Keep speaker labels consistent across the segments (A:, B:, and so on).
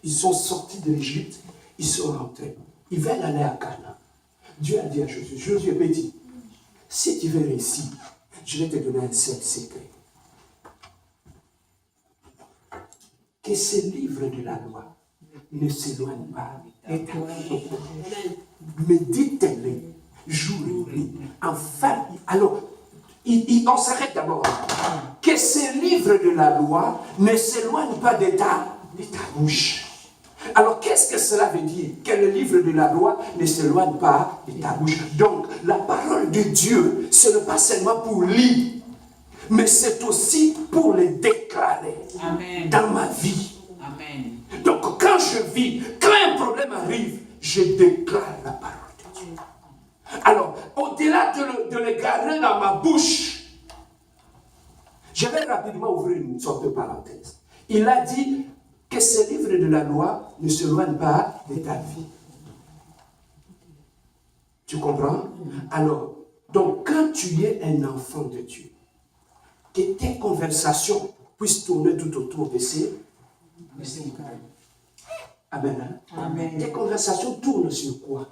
A: Ils sont sortis de l'Égypte, ils sont rentrés. Ils veulent aller à Canaan. Dieu a dit à Josué, Josué dit, si tu veux réussir, je vais te donner un seul secret. Que ce livre de la loi ne s'éloigne pas. Médite-les, jour et nuit. Enfin, alors, on s'arrête d'abord. Que ce livre de la loi ne s'éloigne pas de ta bouche. Alors, qu'est-ce que cela veut dire? Que le livre de la loi ne s'éloigne pas de ta bouche. Donc, la parole de Dieu, ce n'est pas seulement pour lire, mais c'est aussi pour le déclarer. Amen. Dans ma vie. Amen. Donc, quand je vis, quand un problème arrive, je déclare la parole de Dieu. Alors, au-delà de le garder dans ma bouche, je vais rapidement ouvrir une sorte de parenthèse. Il a dit que ce livre de la loi ne s'éloigne pas de ta vie. Tu comprends? Alors, donc quand tu es un enfant de Dieu, que tes conversations puissent tourner tout autour de ces... Amen. Amen. Tes conversations tournent sur quoi?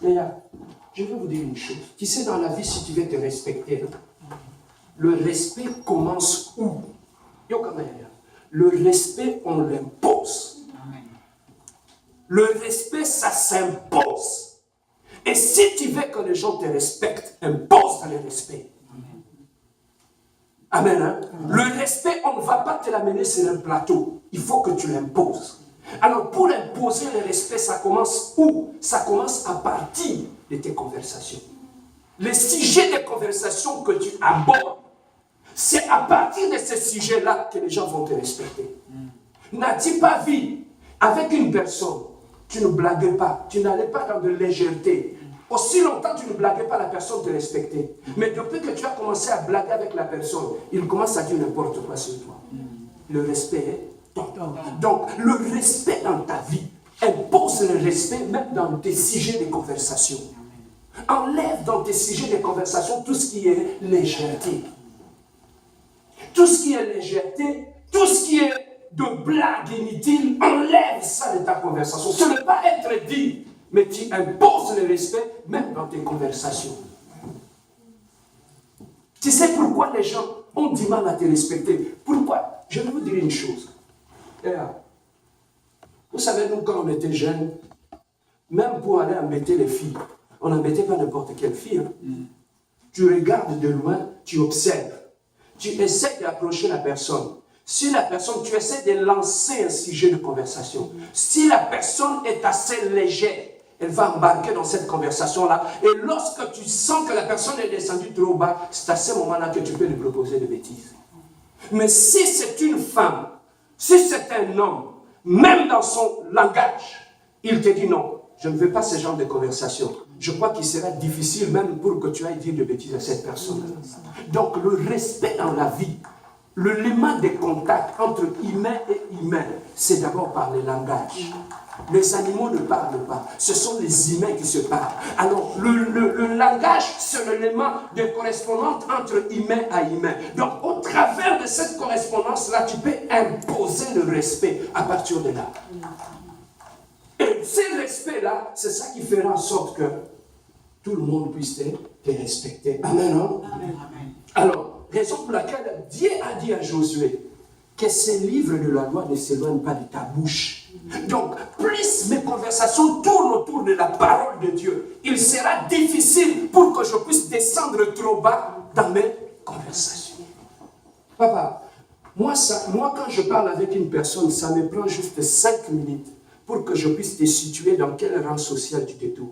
A: Léa, je vais vous dire une chose. Tu sais, dans la vie, si tu veux te respecter, le respect commence où? Le respect, on l'impose. Le respect, ça s'impose. Et si tu veux que les gens te respectent, impose le respect. Amen. Hein? Le respect, on ne va pas te l'amener sur un plateau. Il faut que tu l'imposes. Alors, pour imposer le respect, ça commence où? Ça commence à partir de tes conversations. Les sujets de conversation que tu abordes, c'est à partir de ces sujets-là que les gens vont te respecter. N'as-tu pas vu, avec une personne, tu ne blaguais pas, tu n'allais pas dans de légèreté. Aussi longtemps, tu ne blaguais pas, la personne te respectait. Mais depuis que tu as commencé à blaguer avec la personne, il commence à dire n'importe quoi sur toi. Le respect est top. Donc, le respect dans ta vie impose le respect même dans tes sujets de conversation. Enlève dans tes sujets de conversation tout ce qui est légèreté. Tout ce qui est légèreté, tout ce qui est de blague inutile, enlève ça de ta conversation. Ce n'est pas être dit, mais tu imposes le respect même dans tes conversations. Tu sais pourquoi les gens ont du mal à te respecter? Pourquoi? Je vais vous dire une chose. Vous savez, nous, quand on était jeunes, même pour aller embêter les filles, on n'embêtait pas n'importe quelle fille. Hein. Tu regardes de loin, tu observes. Tu essaies d'approcher la personne. Si la personne, tu essaies de lancer un sujet de conversation. Si la personne est assez légère, elle va embarquer dans cette conversation-là. Et lorsque tu sens que la personne est descendue trop bas, c'est à ce moment-là que tu peux lui proposer des bêtises. Mais si c'est une femme, si c'est un homme, même dans son langage, il te dit non, je ne veux pas ce genre de conversation. Je crois qu'il sera difficile même pour que tu ailles dire de bêtises à cette personne. Donc le respect dans la vie, l'élément de contact entre humain et humain, c'est d'abord par le langage. Les animaux ne parlent pas, ce sont les humains qui se parlent. Alors le langage, c'est l'élément de correspondance entre humain à humain. Donc au travers de cette correspondance-là, tu peux imposer le respect à partir de là. Et ce respect-là, c'est ça qui fera en sorte que tout le monde puisse te respecter. Amen, non? Amen. Alors, raison pour laquelle Dieu a dit à Josué que ces livres de la loi ne s'éloignent pas de ta bouche. Donc, plus mes conversations tournent autour de la parole de Dieu, il sera difficile pour que je puisse descendre trop bas dans mes conversations. Papa, moi quand je parle avec une personne, ça me prend juste 5 minutes pour que je puisse te situer dans quel rang social tu te trouves.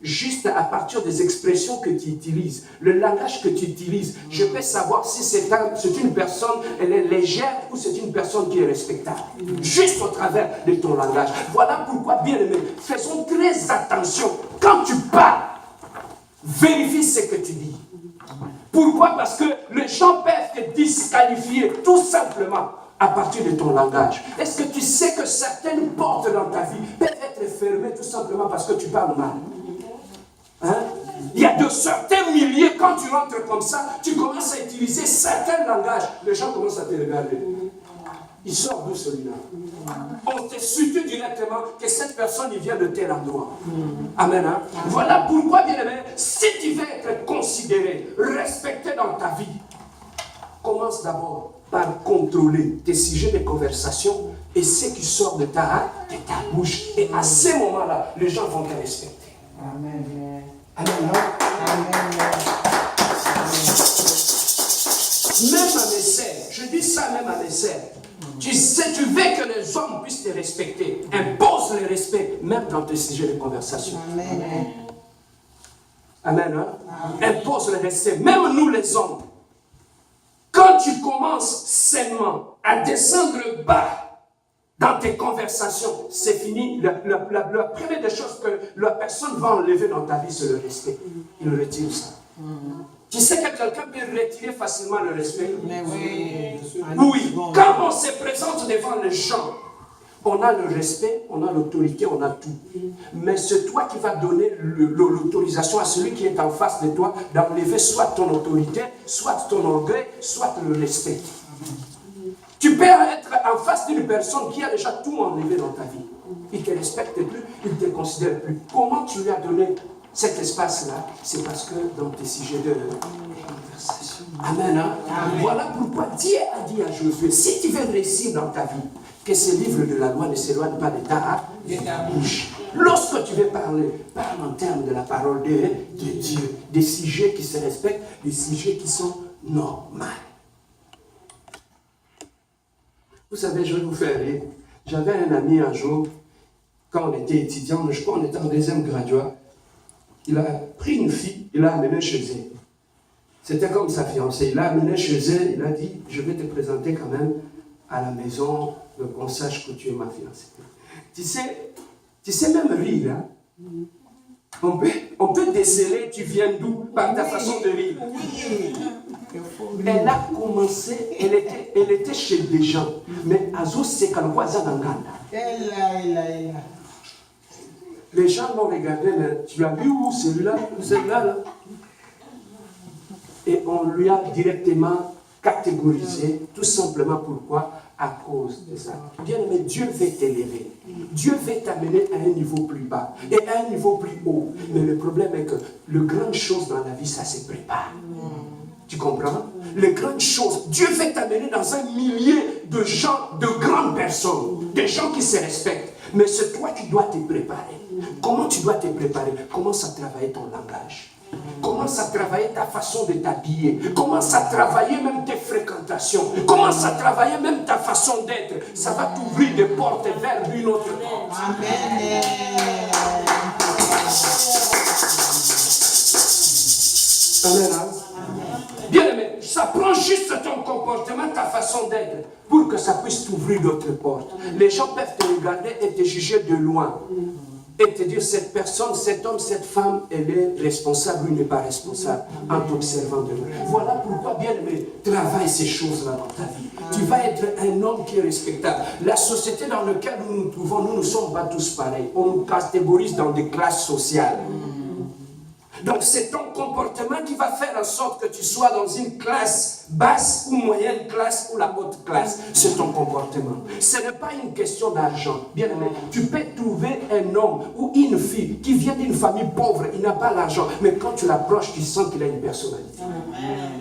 A: Juste à partir des expressions que tu utilises, le langage que tu utilises, je peux savoir si c'est une personne, elle est légère ou c'est une personne qui est respectable. Juste au travers de ton langage. Voilà pourquoi, bien aimé, faisons très attention. Quand tu parles, vérifie ce que tu dis. Pourquoi? Parce que les gens peuvent te disqualifier tout simplement à partir de ton langage. Est-ce que tu sais que certaines portes dans ta vie peuvent être fermées tout simplement parce que tu parles mal? Hein? Il y a de certains milieux, quand tu rentres comme ça, tu commences à utiliser certains langages, les gens commencent à te regarder. Il sort d'où celui-là? On te situe directement que cette personne, il vient de tel endroit. Amen. Hein? Voilà pourquoi, bien aimé, si tu veux être considéré, respecté dans ta vie, commence d'abord par contrôler tes sujets de conversation et ce qui sort de ta bouche. Et à ce moment-là, les gens vont te respecter. Amen. Amen. Même à mes sœurs, je dis ça même à mes sœurs. Tu sais, tu veux que les hommes puissent te respecter. Impose le respect, même dans tes sujets de conversation. Amen. Amen. Hein? Impose le respect, même nous les hommes. Quand tu commences sainement à descendre bas dans tes conversations, c'est fini. La première des choses que la personne va enlever dans ta vie, c'est le respect. Il retire ça. Tu sais que quelqu'un peut retirer facilement le respect? Mais oui. Oui. Quand on se présente devant les gens, on a le respect, on a l'autorité, on a tout. Mais c'est toi qui vas donner l'autorisation à celui qui est en face de toi d'enlever soit ton autorité, soit ton orgueil, soit le respect. Tu peux être en face d'une personne qui a déjà tout enlevé dans ta vie. Il ne te respecte plus, il ne te considère plus. Comment tu lui as donné cet espace-là? C'est parce que dans tes sujets de conversation. Amen. Hein? Amen. Voilà pourquoi Dieu a dit à Josué, si tu veux réussir dans ta vie, que ce livre de la loi ne s'éloigne pas de ta bouche. Lorsque tu veux parler, parle en termes de la parole de Dieu, des sujets qui se respectent, des sujets qui sont normaux. Vous savez, je vais vous faire rire. J'avais un ami un jour, quand on était étudiant, je crois qu'on était en deuxième graduat, il a pris une fille, il l'a amenée chez elle. C'était comme sa fiancée. Il l'a amenée chez elle, il a dit, je vais te présenter quand même à la maison, qu'on sache que tu es ma fiancée. Tu sais même rire, hein? On peut déceler, tu viens d'où, par ta façon de rire. Elle a commencé, elle était chez des gens, mais Azo c'est qu'elle voisin d'Anganda. Les gens l'ont regardé, mais tu as vu où celui-là, là? Et on lui a directement catégorisé, tout simplement pourquoi? À cause de ça. Bien aimé, Dieu veut t'élever. Dieu veut t'amener à un niveau plus bas et à un niveau plus haut. Mais le problème est que les grandes choses dans la vie, ça se prépare. Tu comprends? Les grandes choses, Dieu veut t'amener dans un milieu de gens, de grandes personnes, des gens qui se respectent. Mais c'est toi qui dois te préparer. Comment tu dois te préparer? Commence à travailler ton langage. Commence à travailler ta façon de t'habiller. Commence à travailler même tes fréquentations. Commence à travailler même ta façon d'être. Ça va t'ouvrir des portes vers une autre porte. Amen. Amen. Bien aimé, ça prend juste ton comportement, ta façon d'être, pour que ça puisse t'ouvrir d'autres portes. Les gens peuvent te regarder et te juger de loin. Et te dire, cette personne, cet homme, cette femme, elle est responsable ou n'est pas responsable, en t'observant de loin. Voilà pourquoi, bien aimé, travaille ces choses-là dans ta vie. Tu vas être un homme qui est respectable. La société dans laquelle nous nous trouvons, nous ne sommes pas tous pareils. On nous catégorise dans des classes sociales. Donc c'est ton comportement qui va faire en sorte que tu sois dans une classe basse ou moyenne classe ou la haute classe. C'est ton comportement. Ce n'est pas une question d'argent. Bien aimé, tu peux trouver un homme ou une fille qui vient d'une famille pauvre, il n'a pas l'argent, mais quand tu l'approches, tu sens qu'il a une personnalité.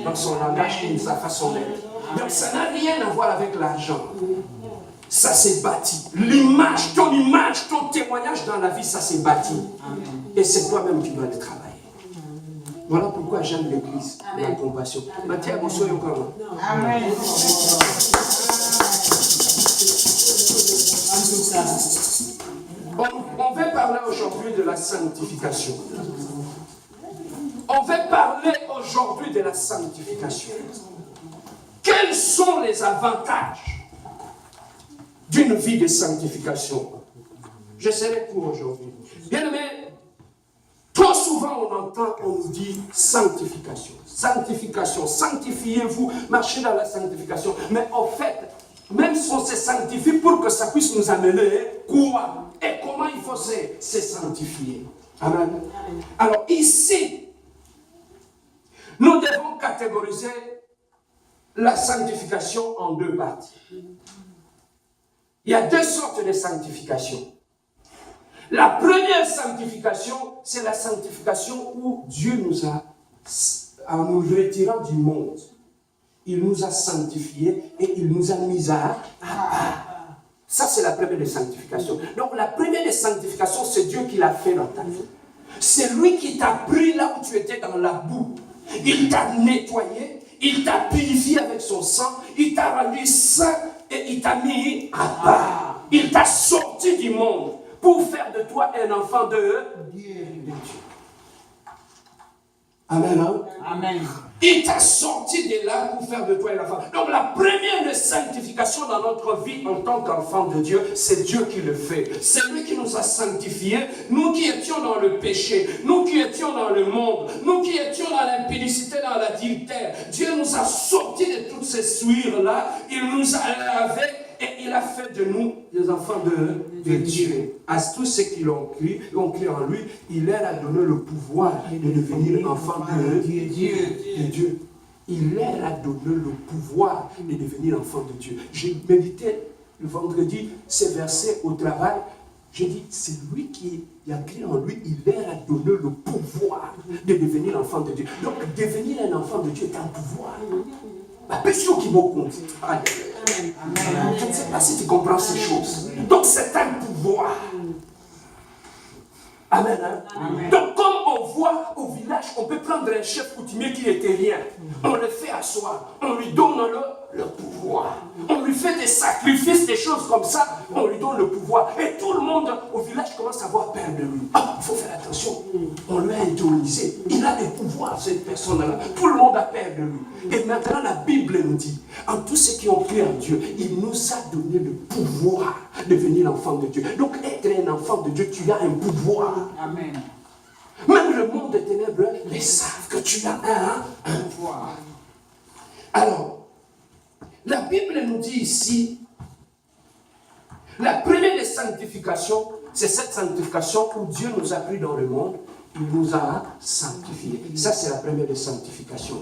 A: Dans son langage, sa façon d'être. Donc ça n'a rien à voir avec l'argent. Ça s'est bâti. L'image, ton témoignage dans la vie, ça s'est bâti. Et c'est toi-même qui dois le travailler. Voilà pourquoi j'aime l'église, la compassion. Mathieu, bonsoir encore. Amen. On va parler aujourd'hui de la sanctification. On va parler aujourd'hui de la sanctification. Quels sont les avantages d'une vie de sanctification? Je serai court aujourd'hui. Bien aimé, trop souvent on entend, on nous dit sanctification. Sanctification, sanctifiez-vous, marchez dans la sanctification. Mais en fait, même si on se sanctifie pour que ça puisse nous amener quoi? Et comment il faut se sanctifier? Amen. Alors ici, nous devons catégoriser la sanctification en deux parties. Il y a deux sortes de sanctification. La première sanctification, c'est la sanctification où Dieu nous a, en nous retirant du monde, il nous a sanctifiés et il nous a mis à part. Ça, c'est la première des sanctifications. Donc, la première des sanctifications, c'est Dieu qui l'a fait dans ta vie. C'est lui qui t'a pris là où tu étais dans la boue. Il t'a nettoyé, il t'a purifié avec son sang, il t'a rendu saint et il t'a mis à part. Il t'a sorti du monde pour faire de toi un enfant de Dieu. Amen. Hein? Amen. Il t'a sorti de là pour faire de toi un enfant. Donc la première sanctification dans notre vie en tant qu'enfant de Dieu, c'est Dieu qui le fait. C'est lui qui nous a sanctifiés. Nous qui étions dans le péché, nous qui étions dans le monde, nous qui étions dans l'impudicité, dans l'adultère. Dieu nous a sortis de toutes ces souillures-là. Il nous a lavés. Et il a fait de nous des enfants de Dieu. À tous ceux qui l'ont cru en lui, il leur a donné le pouvoir de devenir enfants de Dieu. Il leur a donné le pouvoir de devenir enfants de Dieu. J'ai médité le vendredi ces versets au travail. J'ai dit, c'est lui qui a cru en lui, il leur a donné le pouvoir de devenir enfant de Dieu. Donc, devenir un enfant de Dieu est un pouvoir. La personne qui m'a compte. Je ne sais pas si tu comprends ces choses. Donc c'est un pouvoir. Amen. Hein? Amen. Donc comme on voit au village, on peut prendre un chef coutumier qui n'était rien. On le fait asseoir. On lui donne le pouvoir. On lui fait des sacrifices, des choses comme ça. On lui donne le pouvoir. Et tout le monde au village commence à avoir peur de lui. Ah, il faut faire attention. On lui a intronisé. Il a des pouvoirs, cette personne-là. Tout le monde a peur de lui. Et maintenant, la Bible nous dit, en tous ceux qui ont cru en Dieu, il nous a donné le pouvoir de devenir l'enfant de Dieu. Donc, être un enfant de Dieu, tu as un pouvoir. Amen. Même le monde des ténèbres, ils savent que tu as un pouvoir. Alors, la Bible nous dit ici, la première des sanctifications, c'est cette sanctification où Dieu nous a pris dans le monde, il nous a sanctifiés. Ça, c'est la première des sanctifications.